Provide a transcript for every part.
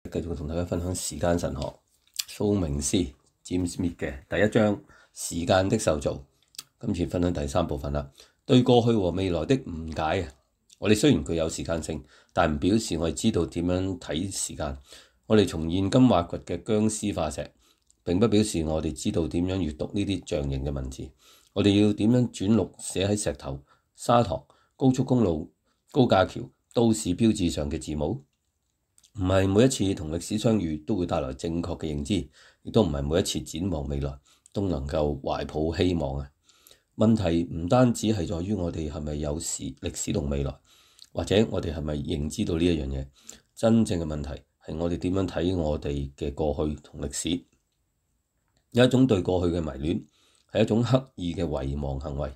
繼續同大家分享時間神學蘇明斯 James Smith 嘅第一章時間的受造。今次分享第三部分啦。對過去和未來的誤解啊，我哋雖然具有時間性，但唔表示我哋知道點樣睇時間。我哋從現今挖掘嘅僵屍化石，並不表示我哋知道點樣閱讀呢啲象形嘅文字。我哋要點樣轉錄寫喺石頭、砂糖、高速公路、高架橋、都市標誌上嘅字母？唔係每一次同歷史相遇都會帶來正確嘅認知，亦都唔係每一次展望未來都能夠懷抱希望啊！問題唔單止係在於我哋係咪有歷史同未來，或者我哋係咪認知到呢一樣嘢？真正嘅問題係我哋點樣睇我哋嘅過去同歷史。有一種對過去嘅迷戀，係一種刻意嘅遺忘行為，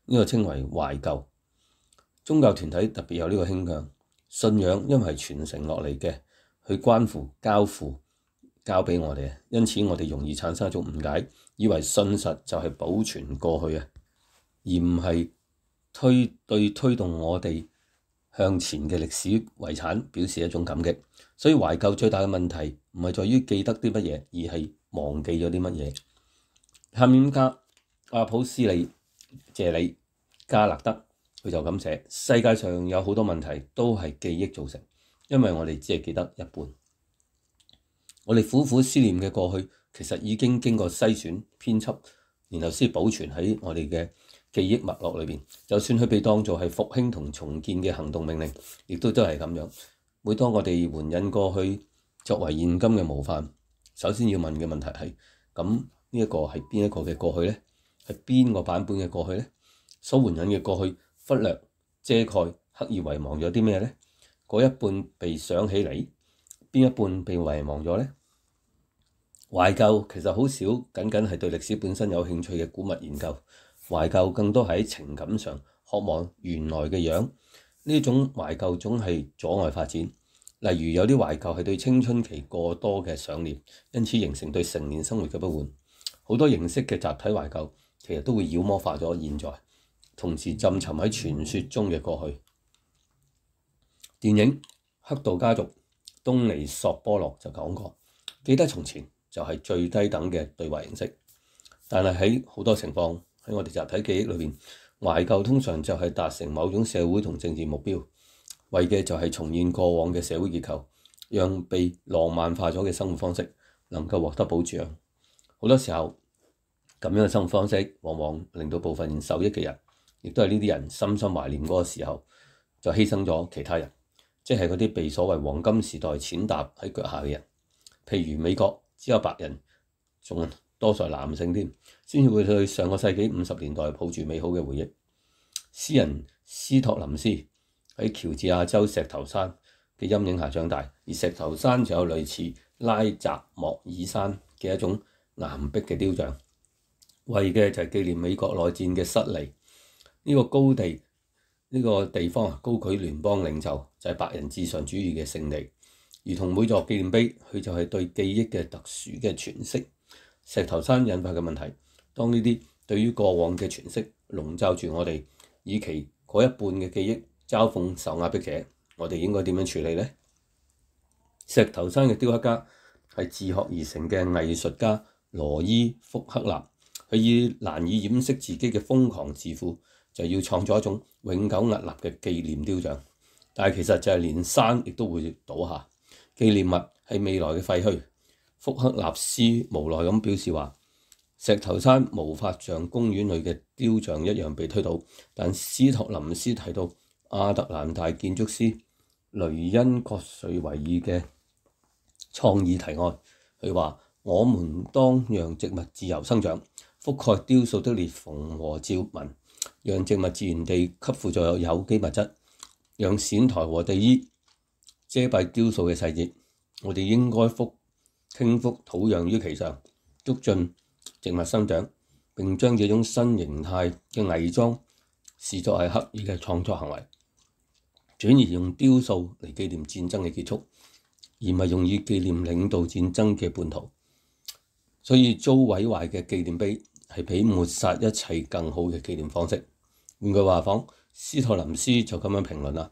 呢個稱為懷舊。宗教團體特別有呢個傾向。信仰因為係傳承落嚟嘅，去關乎交俾我哋，因此我哋容易產生一種誤解，以為信實就係保存過去啊，而唔係推動我哋向前嘅歷史遺產表示一種感激。所以懷舊最大嘅問題唔係在於記得啲乜嘢，而係忘記咗啲乜嘢。探險家阿普斯利謝里加勒德佢就咁寫：世界上有好多問題都係記憶造成，因為我哋只係記得一半。我哋苦苦思念嘅過去，其實已經經過篩選、編輯，然後先保存喺我哋嘅記憶脈絡裏邊。就算佢被當作係復興同重建嘅行動命令，亦都係咁樣。每當我哋援引過去作為現今嘅模範，首先要問嘅問題係：咁呢一個係邊一個嘅過去呢？係邊個版本嘅過去呢？所援引嘅過去忽略、遮蓋、刻意遺忘咗啲咩呢？嗰一半被想起嚟，邊一半被遺忘咗呢？懷舊其實好少僅僅係對歷史本身有興趣嘅古物研究，懷舊更多係喺情感上渴望原來嘅樣。呢種懷舊總係阻礙發展。例如有啲懷舊係對青春期過多嘅想念，因此形成對成年生活嘅不滿。好多形式嘅集體懷舊其實都會妖魔化咗現在，同時浸沉喺傳說中嘅過去。電影《黑道家族》東尼索波洛就講過，記得從前就係最低等嘅對話形式。但係喺好多情況，喺我哋集體記憶裏邊，懷舊通常就係達成某種社會同政治目標，為嘅就係重現過往嘅社會結構，讓被浪漫化咗嘅生活方式能夠獲得保障。好多時候咁樣嘅生活方式往往令到部分受益嘅人，亦都係呢啲人深深懷念嗰個時候，就犧牲咗其他人，即係嗰啲被所謂黃金時代踐踏喺腳下嘅人。譬如美國只有白人，仲多數係男性添，先至會對上個世紀50年代抱住美好嘅回憶。詩人斯托林斯喺喬治亞州石頭山嘅陰影下長大，而石頭山就有類似拉扎莫爾山嘅一種岩壁嘅雕像，為嘅就係紀念美國內戰嘅失利。呢個地方高舉聯邦領袖，就係白人至上主義嘅勝利。而同每座紀念碑，佢就係對記憶嘅特殊嘅詮釋。石頭山引發嘅問題，當呢啲對於過往嘅詮釋籠罩住我哋，以其嗰一半嘅記憶嘲諷受壓迫者，我哋應該點樣處理呢？石頭山嘅雕刻家係自學而成嘅藝術家羅伊福克納，佢以難以掩飾自己嘅瘋狂自負，就要創造一種永久屹立嘅紀念雕像。但係其實就係連山亦都會倒下，紀念物係未來嘅廢墟。福克納斯無奈咁表示話：石頭山無法像公園裏嘅雕像一樣被推倒。但斯托林斯提到亞特蘭大建築師雷恩葛瑞維爾嘅創意提案，佢話：我們當讓植物自由生長，覆蓋雕塑的裂縫和照紋，讓植物自然地吸附咗有機物質，讓線台和地衣遮蔽雕塑嘅細節。我哋應該傾覆土壤於其上，促進植物生長，並將這種新形態嘅偽裝視作係刻意嘅創作行為，轉而用雕塑嚟紀念戰爭嘅結束，而唔係用以紀念領導戰爭嘅叛徒。所以遭毀壞嘅紀念碑係比抹殺一切更好嘅紀念方式。換句話講，斯托林斯就咁樣評論啦：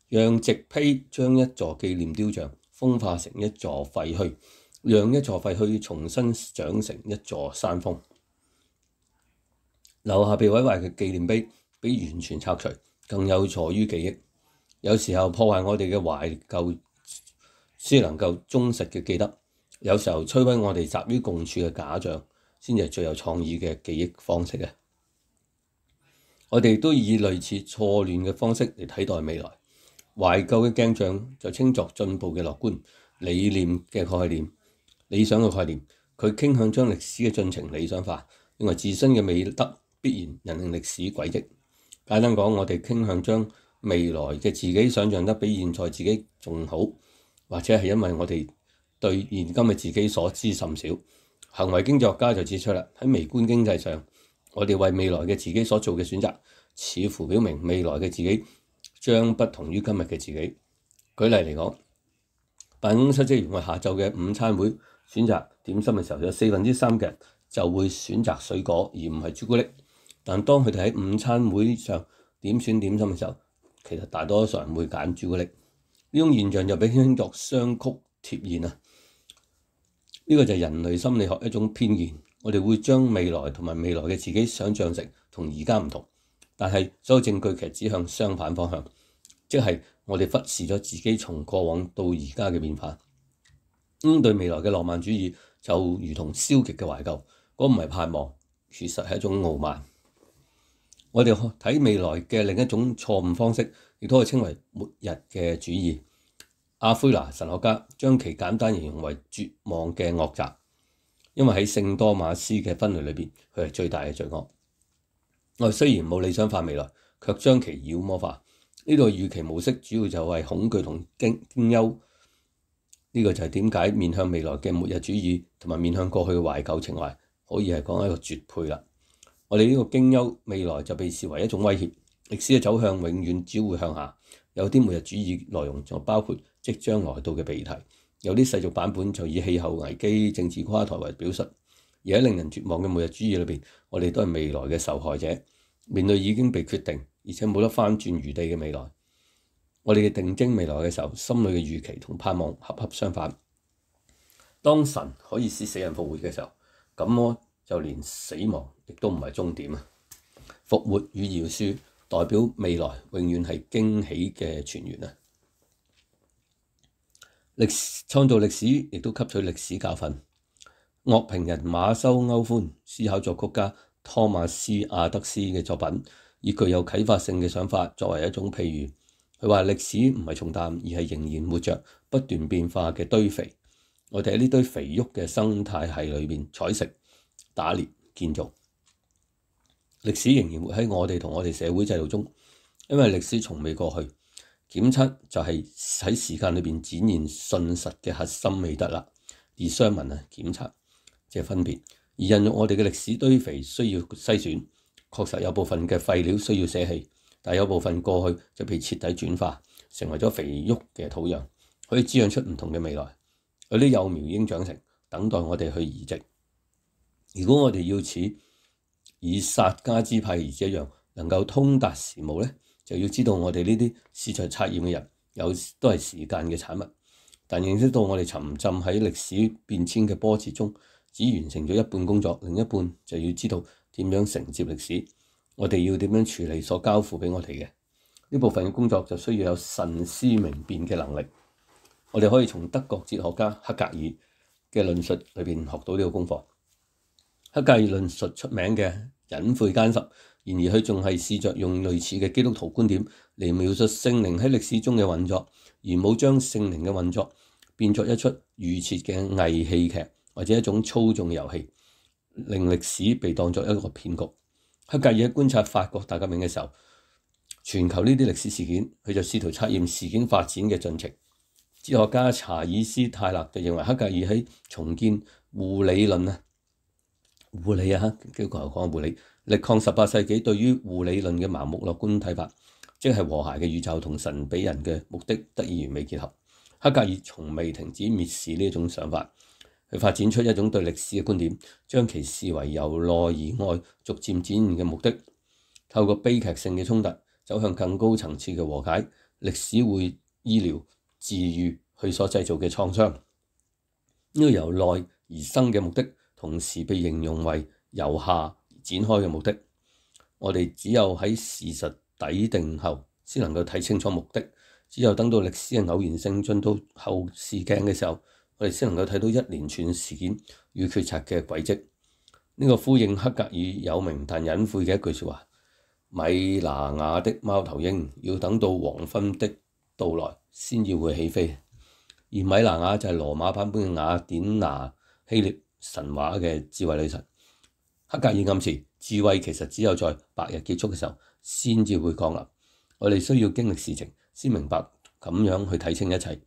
讓植胚將一座紀念雕像風化成一座廢墟，讓一座廢墟重新長成一座山峰。留下被毀壞嘅紀念碑，比完全拆除更有助於記憶。有時候破壞我哋嘅懷舊，先能夠忠實嘅記得；有時候摧毀我哋集於共處嘅假象，先係最有創意嘅記憶方式嘅。我哋都以類似錯亂嘅方式嚟睇待未來。懷舊嘅鏡像就稱作進步嘅樂觀理念嘅概念、理想嘅概念。佢傾向將歷史嘅進程理想化，認為自身嘅美德必然引領歷史軌跡。簡單講，我哋傾向將未來嘅自己想象得比現在自己仲好，或者係因為我哋對現今嘅自己所知甚少。行為經濟學家就指出啦，喺微觀經濟上，我哋為未來嘅自己所做嘅選擇，似乎表明未來嘅自己將不同於今日嘅自己。舉例嚟講，辦公室職員為下晝嘅午餐會選擇點心嘅時候，有3%嘅人就會選擇水果而唔係朱古力。但當佢哋喺午餐會上點選點心嘅時候，其實大多數人會揀朱古力。呢種現象就被稱作雙曲貼現啊！呢個就係人類心理學一種偏見。我哋會將未來同埋未來嘅自己想像成同而家唔同，但係所有證據其實指向相反方向，即係我哋忽視咗自己從過往到而家嘅變化。對未來嘅浪漫主義就如同消極嘅懷舊，嗰唔係盼望，其實係一種傲慢。我哋睇未來嘅另一種錯誤方式，亦都可以稱為末日嘅主義。阿奎那神學家將其簡單形容為絕望嘅惡習，因為喺聖多馬斯嘅分類裏邊，佢係最大嘅罪惡。我哋雖然冇理想化未來，卻將其妖魔化。呢度預期模式主要就係恐懼同驚憂。呢個就係點解面向未來嘅末日主義同埋面向過去嘅懷舊情懷，可以係講一個絕配啦。我哋呢個驚憂未來就被視為一種威脅，歷史嘅走向永遠只會向下。有啲末日主義內容就包括即將來到嘅被提，有啲世俗版本就以氣候危機、政治垮台為表述。而喺令人絕望嘅末日主義裏邊，我哋都係未來嘅受害者，面對已經被決定而且冇得翻轉餘地嘅未來。我哋嘅定睛未來嘅時候，心裏嘅預期同盼望恰恰相反。當神可以使死人復活嘅時候，咁我就連死亡亦都唔係終點啊！復活與饒恕代表未來永遠係驚喜嘅泉源啊！創造歷史亦都吸取歷史教訓。樂評人馬修歐歡思考作曲家托馬斯亞德斯嘅作品，以具有啟發性嘅想法作為一種譬喻。佢話歷史唔係重擔，而係仍然活着、不斷變化嘅堆肥。我哋喺呢堆肥沃嘅生態系裏邊採食、打獵、建造。歷史仍然活喺我哋同我哋社會制度中，因為歷史從未過去。檢測就係喺時間裏邊展現信實嘅核心美德啦。而商民檢測即係分別。而孕育我哋嘅歷史堆肥需要篩選，確實有部分嘅廢料需要捨棄。但有部分過去就被徹底轉化，成為咗肥沃嘅土壤，可以滋養出唔同嘅未來。有啲幼苗已經長成，等待我哋去移植。如果我哋要似以撒迦支派兒子一樣，能夠通達時務呢，就要知道我哋呢啲試在測驗嘅人，都係時間嘅產物。但認識到我哋沉浸喺歷史變遷嘅波折中，只完成咗一半工作，另一半就要知道點樣承接歷史。我哋要點樣處理所交付俾我哋嘅呢部分嘅工作，就需要有慎思明辨嘅能力。我哋可以從德國哲學家黑格爾嘅論述裏邊學到呢個功課。黑格爾論述出名嘅隱晦奸實，然而佢仲係試着用類似嘅基督徒觀點嚟描述聖靈喺歷史中嘅運作，而冇將聖靈嘅運作變作一出預設嘅偽戲劇或者一種操縱遊戲，令歷史被當作一個騙局。黑格爾喺觀察法國大革命嘅時候，全球呢啲歷史事件，佢就試圖測驗事件發展嘅進程。哲學家查爾斯泰勒就認為黑格爾喺重建護理論力抗18世紀對於護理論嘅盲目樂觀睇法，即係和諧嘅宇宙同神俾人嘅目的得以完美結合。黑格爾從未停止蔑視呢種想法。佢發展出一種對歷史嘅觀點，將其視為由內而外逐漸展現嘅目的。透過悲劇性嘅衝突走向更高層次嘅和解，歷史會醫療、治癒、佢所製造嘅創傷。呢個由內而生嘅目的，同時被形容為由下展開嘅目的。我哋只有喺事實底定後，先能夠睇清楚目的。只有等到歷史嘅偶然性進到後視鏡嘅時候，我哋先能夠睇到一連串事件與決策嘅軌跡。呢個呼應黑格爾有名但隱晦嘅一句説話：米拿雅的貓頭鷹要等到黃昏的到來先至會起飛。而米拿雅就係羅馬版本嘅雅典娜希臘神話嘅智慧女神。黑格爾暗示智慧其實只有在白日結束嘅時候先至會降臨。我哋需要經歷事情先明白咁樣去睇清一切，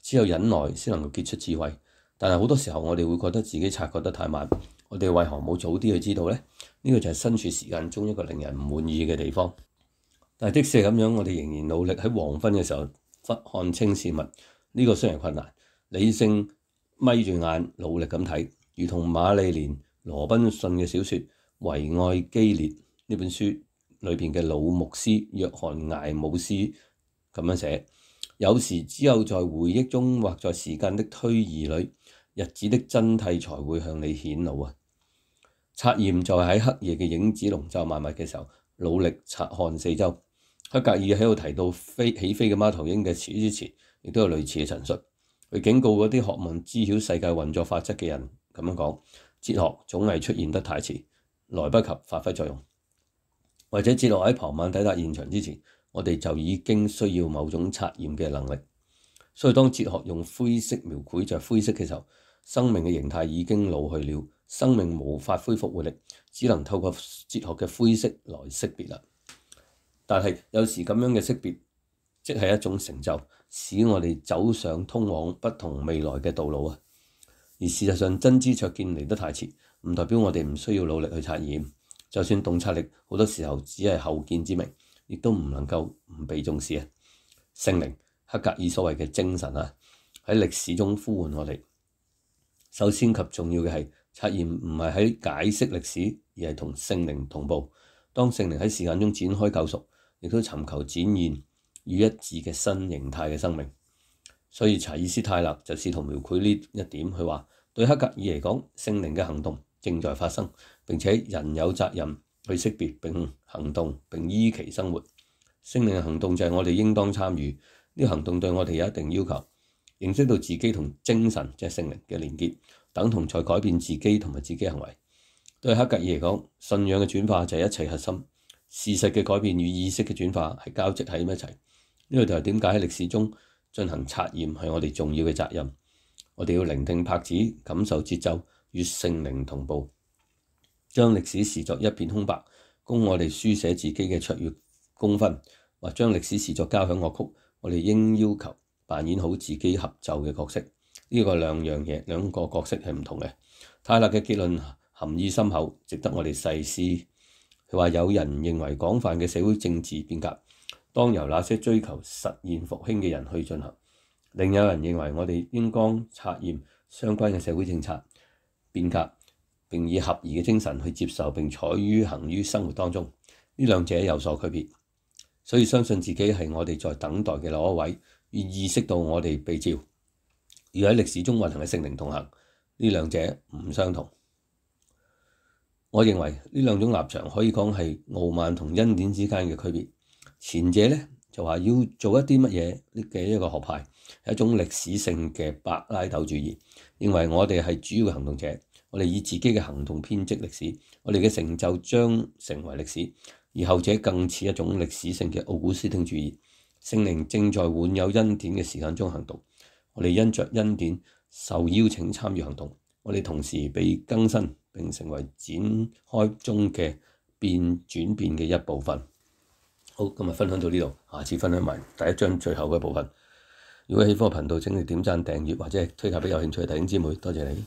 只有忍耐先能夠結出智慧。但係好多時候我哋會覺得自己察覺得太慢，我哋為何冇早啲去知道呢？呢個就係身處時間中一個令人唔滿意嘅地方。但係即使係咁樣，我哋仍然努力喺黃昏嘅時候忽看清事物。呢個雖然困難，理性眯住眼努力咁睇，如同瑪麗蓮羅賓遜嘅小説《維愛基列》呢本書裏邊嘅老牧師約翰艾姆斯咁樣寫：有時只有在回憶中或在時間的推移裏，日子的真諦才會向你顯露啊！察驗就係喺黑夜嘅影子籠罩萬物嘅時候，努力察看四周。黑格爾喺度提到起飛嘅貓頭鷹嘅詞之前，亦都有類似嘅陳述。佢警告嗰啲渴望知曉世界運作法則嘅人咁樣講：哲學總係出現得太遲，來不及發揮作用。或者哲學喺傍晚抵達現場之前，我哋就已經需要某種察驗嘅能力。所以當哲學用灰色描繪着灰色嘅時候，生命嘅形態已經老去了，生命無法恢復活力，只能透過哲學嘅灰色來識別啦。但係有時咁樣嘅識別，即係一種成就，使我哋走上通往不同未來嘅道路啊！而事實上，真知灼見嚟得太遲，唔代表我哋唔需要努力去察驗。就算洞察力好多時候只係後見之明，亦都唔能夠唔被重視啊！聖靈，黑格爾所謂嘅精神啊，喺歷史中呼喚我哋。首先及重要嘅係察驗唔係喺解釋歷史，而係同聖靈同步。當聖靈喺時間中展開救贖，亦都尋求展現與一致嘅新形態嘅生命。所以查爾斯泰勒就試圖描繪呢一點，佢話對黑格爾嚟講，聖靈嘅行動正在發生，並且人有責任去識別並行動並依其生活。聖靈嘅行動就係我哋應當參與，呢個行動對我哋有一定要求。認識到自己同精神即係聖靈嘅連結，等同在改變自己同埋自己行為。對黑格爾嚟講，信仰嘅轉化就係一切核心。事實嘅改變與意識嘅轉化係交織喺一齊。呢個就係點解喺歷史中進行察驗係我哋重要嘅責任。我哋要聆聽拍子，感受節奏，與聖靈同步，將歷史視作一片空白，供我哋書寫自己嘅卓越功勳；或將歷史視作交響樂曲，我哋應要求扮演好自己合奏嘅角色。呢個兩個角色係唔同嘅。泰勒嘅結論含義深厚，值得我哋細思。佢話有人認為廣泛嘅社會政治變革當由那些追求實現復興嘅人去進行，另有人認為我哋應當察驗相關嘅社會政策變革，並以合宜嘅精神去接受並採於行於生活當中。呢兩者有所區別，所以相信自己係我哋在等待嘅那一位，而意識到我哋被召，而喺歷史中運行嘅聖靈同行。呢兩者唔相同。我認為呢兩種立場可以講係傲慢同恩典之間嘅區別。前者呢，就話要做一啲乜嘢嘅一個學派，係一種歷史性嘅柏拉圖主義，認為我哋係主要嘅行動者，我哋以自己嘅行動編織歷史，我哋嘅成就將成為歷史。而後者更似一種歷史性嘅奧古斯丁主義，聖靈正在滿有恩典嘅時間中行動，我哋因着恩典受邀請參與行動，我哋同時被更新並成為展開中嘅轉變嘅一部分。好，今日分享到呢度，下次分享埋第一章最後嘅部分。如果喜歡我頻道，請你點讚、訂閱或者推介俾有興趣嘅弟兄姊妹，多謝你。